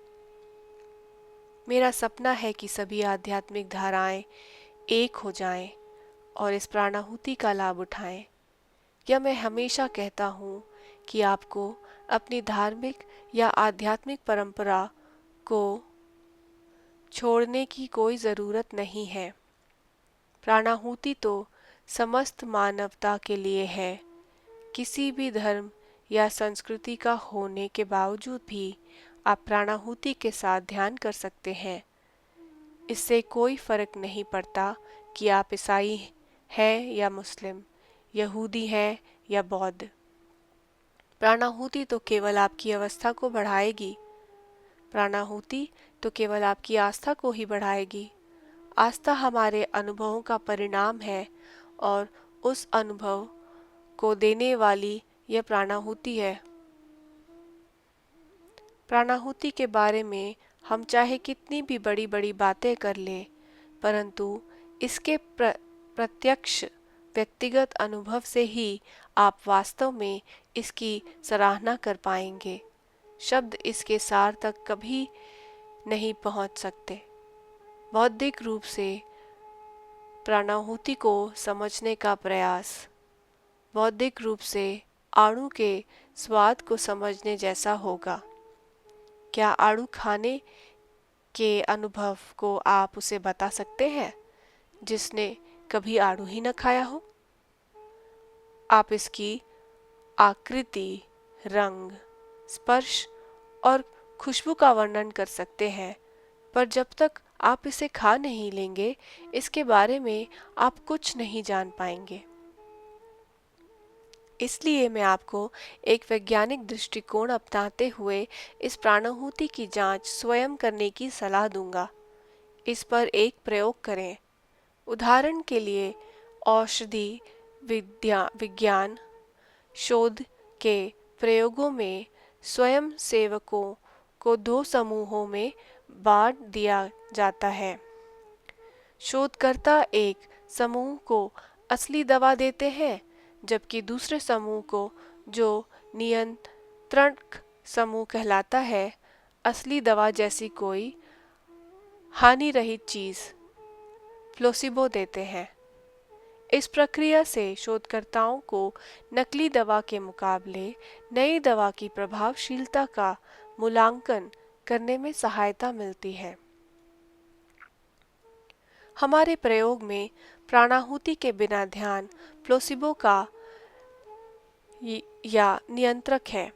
मेरा सपना है कि सभी आध्यात्मिक धाराएं एक हो जाएं और इस प्राणाहुति का लाभ उठाएं। या मैं हमेशा कहता हूँ कि आपको अपनी धार्मिक या आध्यात्मिक परंपरा को छोड़ने की कोई ज़रूरत नहीं है। प्राणाहुति तो समस्त मानवता के लिए है। किसी भी धर्म या संस्कृति का होने के बावजूद भी आप प्राणाहुति के साथ ध्यान कर सकते हैं। इससे कोई फर्क नहीं पड़ता कि आप ईसाई हैं या मुस्लिम, यहूदी हैं या बौद्ध। प्राणाहुति तो केवल आपकी अवस्था को बढ़ाएगी। प्राणाहुति तो केवल आपकी आस्था को ही बढ़ाएगी। आस्था हमारे अनुभवों का परिणाम है और उस अनुभव को देने वाली यह प्राणाहुति है। प्राणाहुति के बारे में हम चाहे कितनी भी बड़ी बड़ी बातें कर लें, परंतु इसके प्रत्यक्ष व्यक्तिगत अनुभव से ही आप वास्तव में इसकी सराहना कर पाएंगे। शब्द इसके सार तक कभी नहीं पहुंच सकते। बौद्धिक रूप से प्राणाहुति को समझने का प्रयास बौद्धिक रूप से आड़ू के स्वाद को समझने जैसा होगा। क्या आड़ू खाने के अनुभव को आप उसे बता सकते हैं जिसने कभी आड़ू ही न खाया हो? आप इसकी आकृति, रंग, स्पर्श और खुशबू का वर्णन कर सकते हैं, पर जब तक आप इसे खा नहीं लेंगे इसके बारे में आप कुछ नहीं जान पाएंगे। इसलिए मैं आपको एक वैज्ञानिक दृष्टिकोण अपनाते हुए इस प्राणाहुति की जांच स्वयं करने की सलाह दूंगा। इस पर एक प्रयोग करें। उदाहरण के लिए औषधि विज्ञान शोध के प्रयोगों में स्वयं सेवकों को 2 समूहों में बांट दिया जाता है। शोधकर्ता एक समूह को असली दवा देते हैं, जबकि दूसरे समूह को, जो नियंत्रण समूह कहलाता है, असली दवा जैसी कोई हानि रहित चीज प्लेसिबो देते हैं। इस प्रक्रिया से शोधकर्ताओं को नकली दवा के मुकाबले नई दवा की प्रभावशीलता का मूल्यांकन करने में सहायता मिलती है। हमारे प्रयोग में प्राणाहुति के बिना ध्यान प्लेसिबो का या नियंत्रक है।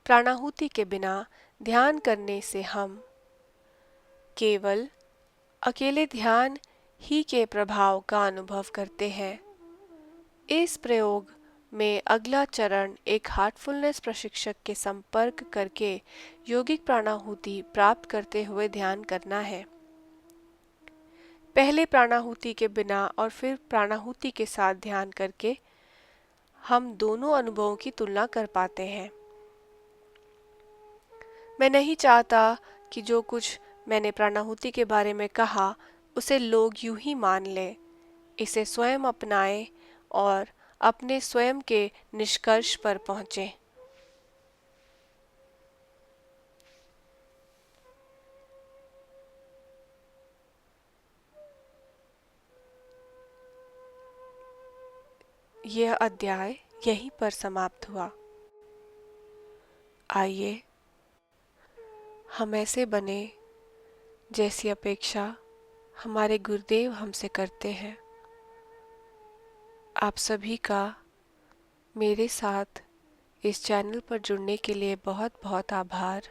प्राणाहुति के बिना ध्यान करने से हम केवल अकेले ध्यान ही के प्रभाव का अनुभव करते हैं। इस प्रयोग में अगला चरण एक हार्टफुलनेस प्रशिक्षक के संपर्क करके यौगिक प्राणाहुति प्राप्त करते हुए ध्यान करना है। पहले प्राणाहुति के बिना और फिर प्राणाहुति के साथ ध्यान करके हम दोनों अनुभवों की तुलना कर पाते हैं। मैं नहीं चाहता कि जो कुछ मैंने प्राणाहुति के बारे में कहा उसे लोग यूं ही मान लें। इसे स्वयं अपनाएं और अपने स्वयं के निष्कर्ष पर पहुंचें। यह अध्याय यहीं पर समाप्त हुआ। आइए हम ऐसे बने जैसी अपेक्षा हमारे गुरुदेव हमसे करते हैं। आप सभी का मेरे साथ इस चैनल पर जुड़ने के लिए बहुत बहुत आभार।